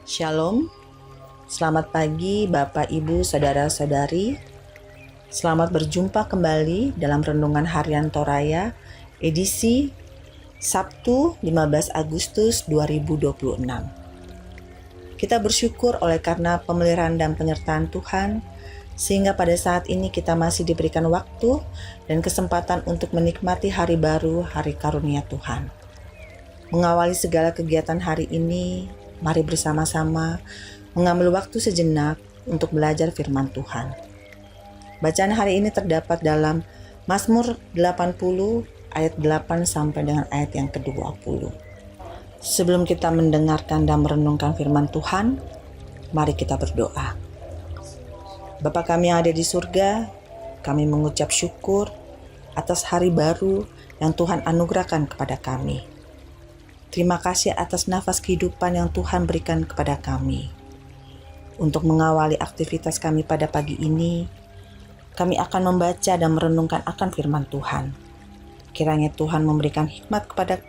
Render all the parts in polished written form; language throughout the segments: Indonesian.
Shalom, selamat pagi Bapak, Ibu, Saudara-saudari. Selamat berjumpa kembali dalam Renungan Harian Toraya, edisi Sabtu 15 Agustus 2026. Kita bersyukur oleh karena pemeliharaan dan penyertaan Tuhan, sehingga pada saat ini kita masih diberikan waktu dan kesempatan untuk menikmati hari baru, hari karunia Tuhan. Mengawali segala kegiatan hari ini, mari bersama-sama mengambil waktu sejenak untuk belajar firman Tuhan. Bacaan hari ini terdapat dalam Mazmur 80 ayat 8 sampai dengan ayat yang ke-20. Sebelum kita mendengarkan dan merenungkan firman Tuhan, mari kita berdoa. Bapa kami yang ada di surga, kami mengucap syukur atas hari baru yang Tuhan anugerahkan kepada kami. Terima kasih atas nafas kehidupan yang Tuhan berikan kepada kami. Untuk mengawali aktivitas kami pada pagi ini, kami akan membaca dan merenungkan akan firman Tuhan. Kiranya Tuhan memberikan hikmat kepada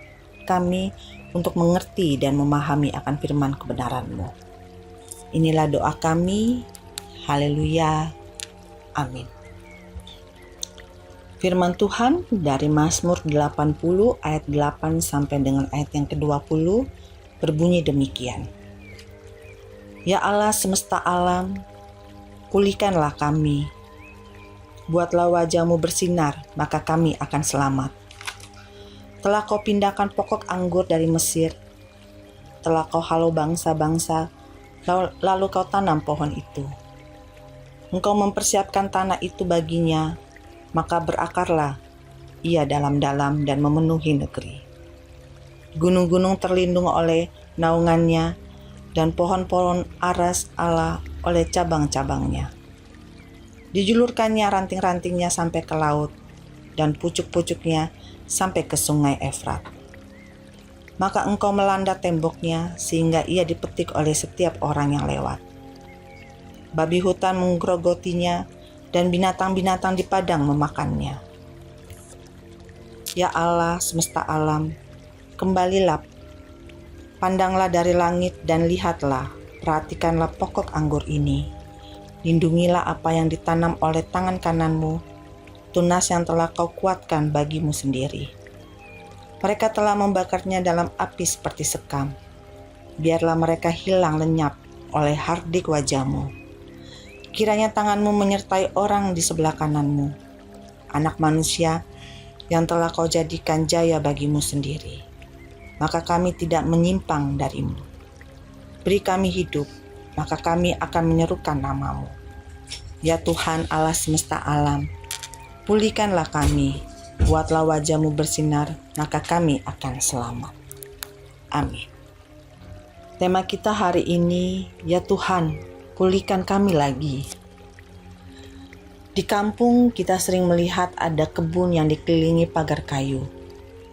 kami untuk mengerti dan memahami akan firman kebenaran-Mu. Inilah doa kami. Haleluya. Amin. Firman Tuhan dari Mazmur 80 ayat 8 sampai dengan ayat yang ke-20 berbunyi demikian. Ya Allah semesta alam, pulihkanlah kami. Buatlah wajah-Mu bersinar, maka kami akan selamat. Telah Kau pindahkan pokok anggur dari Mesir. Telah Kau halau bangsa-bangsa, lalu Kau tanam pohon itu. Engkau mempersiapkan tanah itu baginya, maka berakarlah ia dalam-dalam dan memenuhi negeri. Gunung-gunung terlindung oleh naungannya, dan pohon-pohon aras Allah oleh cabang-cabangnya. Dijulurkannya ranting-rantingnya sampai ke laut, dan pucuk-pucuknya sampai ke sungai Efrat. Maka Engkau melanda temboknya, sehingga ia dipetik oleh setiap orang yang lewat. Babi hutan menggerogotinya, dan binatang-binatang di padang memakannya. Ya Allah semesta alam, kembalilah, pandanglah dari langit dan lihatlah, perhatikanlah pokok anggur ini. Lindungilah apa yang ditanam oleh tangan kanan-Mu, tunas yang telah Kau kuatkan bagi-Mu sendiri. Mereka telah membakarnya dalam api seperti sekam. Biarlah mereka hilang lenyap oleh hardik wajah-Mu. Kiranya tangan-Mu menyertai orang di sebelah kanan-Mu, anak manusia yang telah Kau jadikan jaya bagi-Mu sendiri. Maka kami tidak menyimpang dari-Mu. Beri kami hidup, maka kami akan menyerukan nama-Mu. Ya Tuhan Allah semesta alam, pulihkanlah kami, buatlah wajah-Mu bersinar, maka kami akan selamat. Amin. Tema kita hari ini, ya Tuhan, pulihkan kami lagi. Di kampung kita sering melihat ada kebun yang dikelilingi pagar kayu.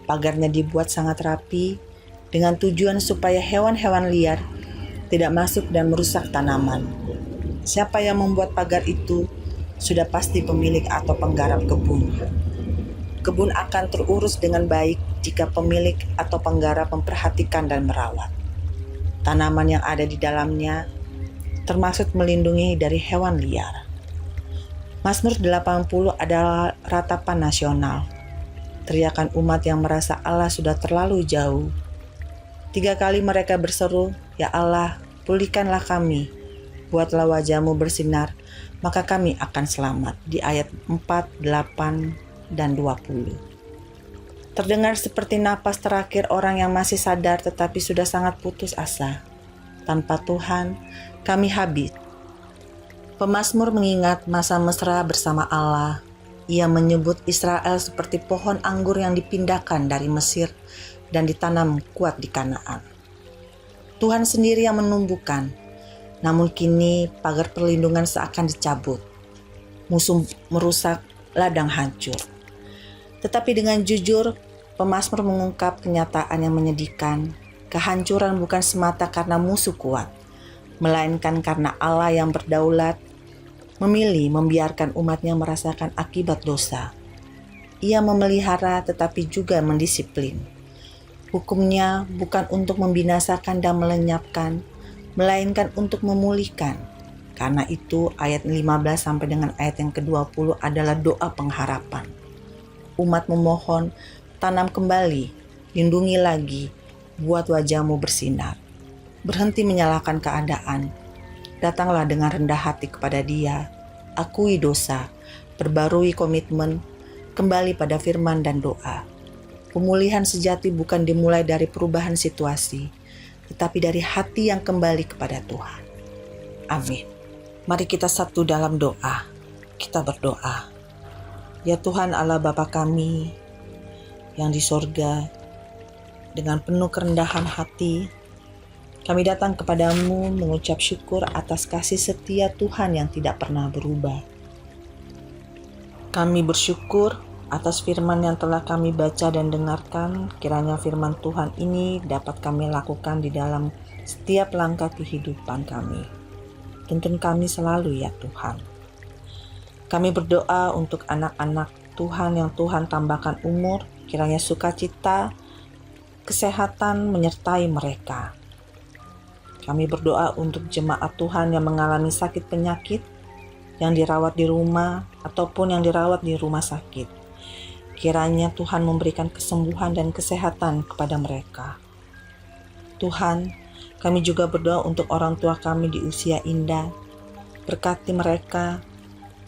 Pagarnya dibuat sangat rapi dengan tujuan supaya hewan-hewan liar tidak masuk dan merusak tanaman. Siapa yang membuat pagar itu sudah pasti pemilik atau penggarap kebun. Kebun akan terurus dengan baik jika pemilik atau penggarap memperhatikan dan merawat. Tanaman yang ada di dalamnya termasuk melindungi dari hewan liar. Mazmur 80 adalah ratapan nasional, teriakan umat yang merasa Allah sudah terlalu jauh. 3 kali mereka berseru, ya Allah, pulihkanlah kami, buatlah wajah-Mu bersinar, maka kami akan selamat, di ayat 4, 8, dan 20. Terdengar seperti napas terakhir orang yang masih sadar tetapi sudah sangat putus asa. Tanpa Tuhan, kami habis. Pemazmur mengingat masa mesra bersama Allah. Ia menyebut Israel seperti pohon anggur yang dipindahkan dari Mesir dan ditanam kuat di Kanaan. Tuhan sendiri yang menumbuhkan, namun kini pagar perlindungan seakan dicabut. Musuh merusak, ladang hancur. Tetapi dengan jujur, pemazmur mengungkap kenyataan yang menyedihkan. Kehancuran bukan semata karena musuh kuat, melainkan karena Allah yang berdaulat memilih membiarkan umatnya merasakan akibat dosa. Ia memelihara tetapi juga mendisiplin. Hukumnya bukan untuk membinasakan dan melenyapkan, melainkan untuk memulihkan. Karena itu ayat 15 sampai dengan ayat yang ke-20 adalah doa pengharapan. Umat memohon, tanam kembali, lindungi lagi, buat wajahmu bersinar. Berhenti menyalahkan keadaan. Datanglah dengan rendah hati kepada Dia, akui dosa, perbarui komitmen, kembali pada firman dan doa. Pemulihan sejati bukan dimulai dari perubahan situasi, tetapi dari hati yang kembali kepada Tuhan. Amin. Mari kita satu dalam doa. Kita berdoa. Ya Tuhan Allah Bapa kami yang di sorga, dengan penuh kerendahan hati, kami datang kepadamu mengucap syukur atas kasih setia Tuhan yang tidak pernah berubah. Kami bersyukur atas firman yang telah kami baca dan dengarkan. Kiranya firman Tuhan ini dapat kami lakukan di dalam setiap langkah kehidupan kami. Tuntun kami selalu ya Tuhan. Kami berdoa untuk anak-anak Tuhan yang Tuhan tambahkan umur. Kiranya sukacita, kesehatan menyertai mereka. Kami berdoa untuk jemaat Tuhan yang mengalami sakit penyakit, yang dirawat di rumah ataupun yang dirawat di rumah sakit. Kiranya Tuhan memberikan kesembuhan dan kesehatan kepada mereka. Tuhan, kami juga berdoa untuk orang tua kami di usia indah. Berkati mereka,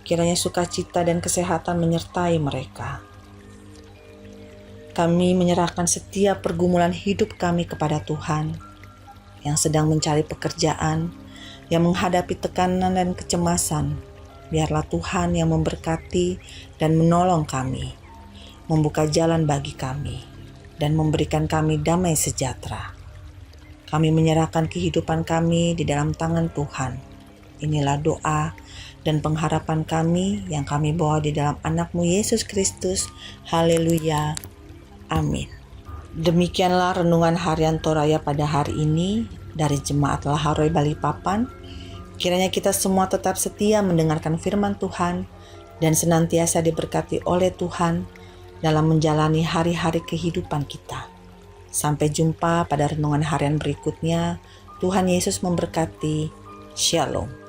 kiranya sukacita dan kesehatan menyertai mereka. Kami menyerahkan setiap pergumulan hidup kami kepada Tuhan, yang sedang mencari pekerjaan, yang menghadapi tekanan dan kecemasan. Biarlah Tuhan yang memberkati dan menolong kami, membuka jalan bagi kami, dan memberikan kami damai sejahtera. Kami menyerahkan kehidupan kami di dalam tangan Tuhan. Inilah doa dan pengharapan kami yang kami bawa di dalam anak-Mu Yesus Kristus. Haleluya. Amin. Demikianlah renungan harian Toraya pada hari ini dari Jemaat Laharoy Balikpapan. Kiranya kita semua tetap setia mendengarkan firman Tuhan dan senantiasa diberkati oleh Tuhan dalam menjalani hari-hari kehidupan kita. Sampai jumpa pada renungan harian berikutnya. Tuhan Yesus memberkati. Shalom.